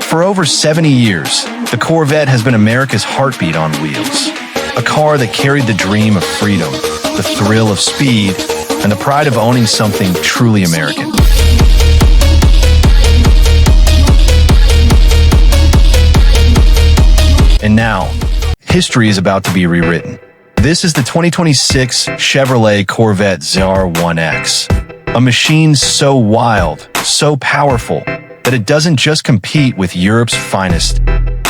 For over 70 years, the Corvette has been America's heartbeat on wheels. A car that carried the dream of freedom, the thrill of speed, and the pride of owning something truly American. And now, history is about to be rewritten. This is the 2026 Chevrolet Corvette ZR1X, a machine so wild, so powerful, that it doesn't just compete with Europe's finest.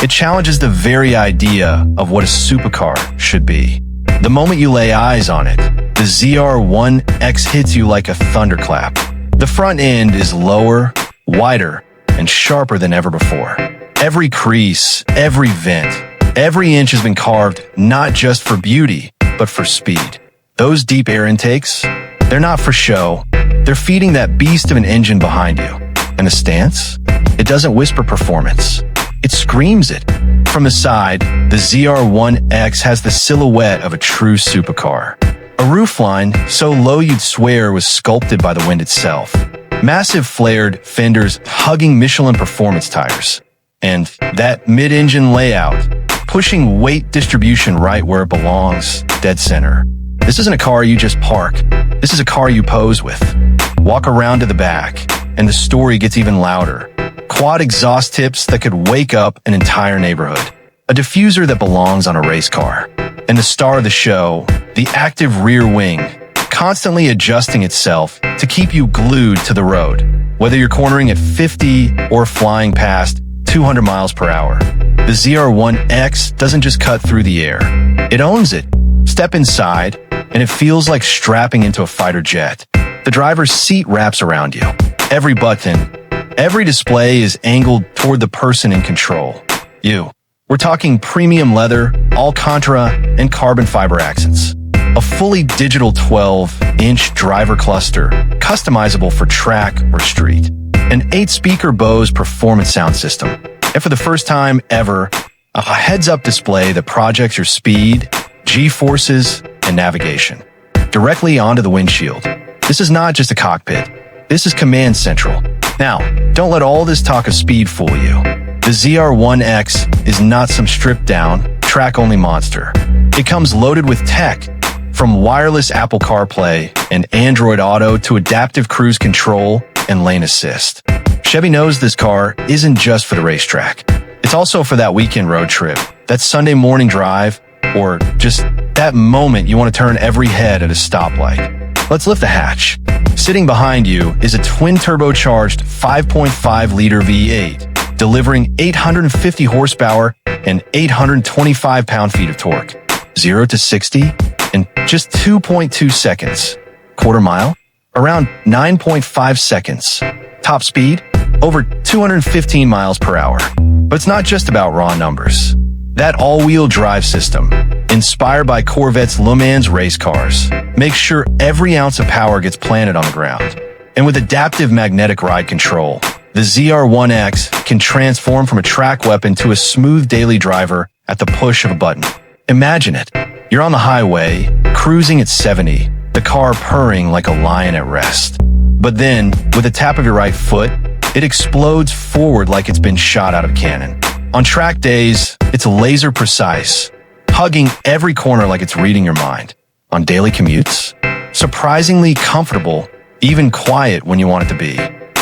It challenges the very idea of what a supercar should be. The moment you lay eyes on it, the ZR1X hits you like a thunderclap. The front end is lower, wider, and sharper than ever before. Every crease, every vent, every inch has been carved not just for beauty, but for speed. Those deep air intakes, they're not for show. They're feeding that beast of an engine behind you. And the stance? It doesn't whisper performance. It screams it. From the side, the ZR1X has the silhouette of a true supercar. A roofline so low you'd swear was sculpted by the wind itself. Massive flared fenders hugging Michelin performance tires. And that mid-engine layout, pushing weight distribution right where it belongs, dead center. This isn't a car you just park. This is a car you pose with. Walk around to the back, and the story gets even louder. Quad exhaust tips that could wake up an entire neighborhood. A diffuser that belongs on a race car. And the star of the show, the active rear wing, constantly adjusting itself to keep you glued to the road, whether you're cornering at 50 or flying past 200 miles per hour. The ZR1X doesn't just cut through the air. It owns it. Step inside, and it feels like strapping into a fighter jet. The driver's seat wraps around you. Every button, every display is angled toward the person in control. You. We're talking premium leather, Alcantara, and carbon fiber accents. A fully digital 12-inch driver cluster, customizable for track or street. An 8-speaker Bose performance sound system. And for the first time ever, a heads-up display that projects your speed, G-forces, and navigation directly onto the windshield. This is not just a cockpit. This is Command Central. Now, don't let all this talk of speed fool you. The ZR1X is not some stripped-down, track-only monster. It comes loaded with tech, from wireless Apple CarPlay and Android Auto to adaptive cruise control and lane assist. Chevy knows this car isn't just for the racetrack. It's also for that weekend road trip, that Sunday morning drive, or just that moment you want to turn every head at a stoplight. Let's lift the hatch. Sitting behind you is a twin-turbocharged 5.5-liter V8, delivering 850 horsepower and 825 pound-feet of torque. 0 to 60 in just 2.2 seconds. Quarter mile? Around 9.5 seconds. Top speed? Over 215 miles per hour. But it's not just about raw numbers. That all-wheel drive system, inspired by Corvette's Le Mans race cars, makes sure every ounce of power gets planted on the ground. And with adaptive magnetic ride control, the ZR1X can transform from a track weapon to a smooth daily driver at the push of a button. Imagine it. You're on the highway, cruising at 70, the car purring like a lion at rest. But then, with a tap of your right foot, it explodes forward like it's been shot out of a cannon. On track days, it's laser precise, hugging every corner like it's reading your mind. On daily commutes, surprisingly comfortable, even quiet when you want it to be.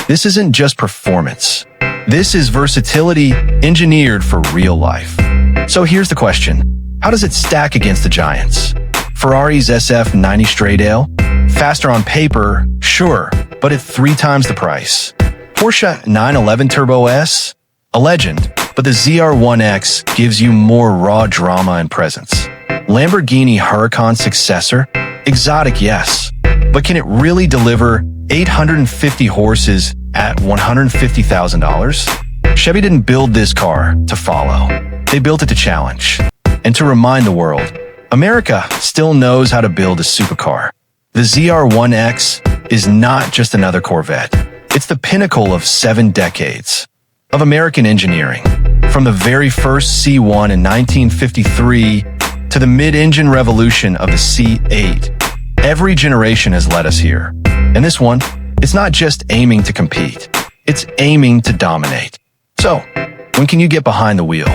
This isn't just performance. This is versatility engineered for real life. So here's the question. How does it stack against the giants? Ferrari's SF90 straight ale? Faster on paper, sure, but at 3 times the price. Porsche 911 Turbo S? A legend, but the ZR1X gives you more raw drama and presence. Lamborghini Huracan successor? Exotic, yes. But can it really deliver 850 horses at $150,000? Chevy didn't build this car to follow. They built it to challenge. And to remind the world, America still knows how to build a supercar. The ZR1X is not just another Corvette. It's the pinnacle of 7 decades of American engineering. From the very first C1 in 1953 to the mid-engine revolution of the C8, every generation has led us here. And this one, it's not just aiming to compete, it's aiming to dominate. So, When can you get behind the wheel?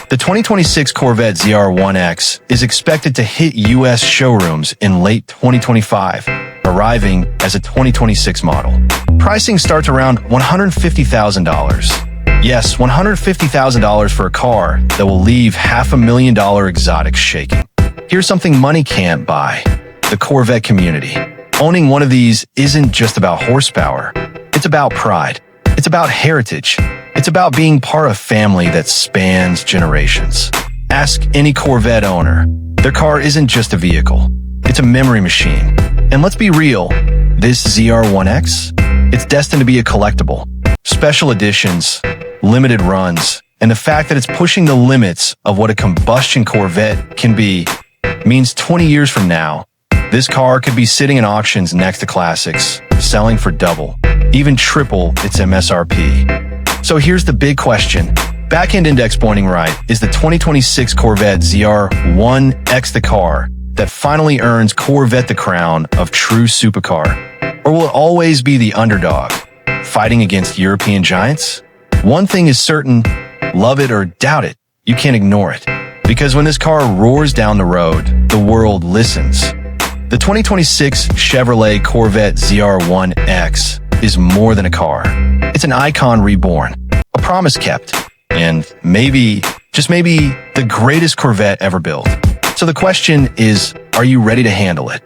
The 2026 Corvette ZR1X is expected to hit U.S. showrooms in late 2025, arriving as a 2026 model. Pricing starts around $150,000. Yes, $150,000 for a car that will leave $500,000 exotics shaking. Here's something money can't buy: the Corvette community. Owning one of these isn't just about horsepower. It's about pride. It's about heritage. It's about being part of a family that spans generations. Ask any Corvette owner. Their car isn't just a vehicle. It's a memory machine. And let's be real, this ZR1X, it's destined to be a collectible. Special editions, limited runs, and the fact that it's pushing the limits of what a combustion Corvette can be means 20 years from now, this car could be sitting in auctions next to classics, selling for double, even triple its MSRP. So here's the big question. Back-end index pointing right, is the 2026 Corvette ZR1X the car that finally earns Corvette the crown of true supercar? Or will it always be the underdog, fighting against European giants? One thing is certain, love it or doubt it, you can't ignore it. Because when this car roars down the road, the world listens. The 2026 Chevrolet Corvette ZR1X is more than a car. It's an icon reborn, a promise kept, and maybe, just maybe, the greatest Corvette ever built. So the question is, are you ready to handle it?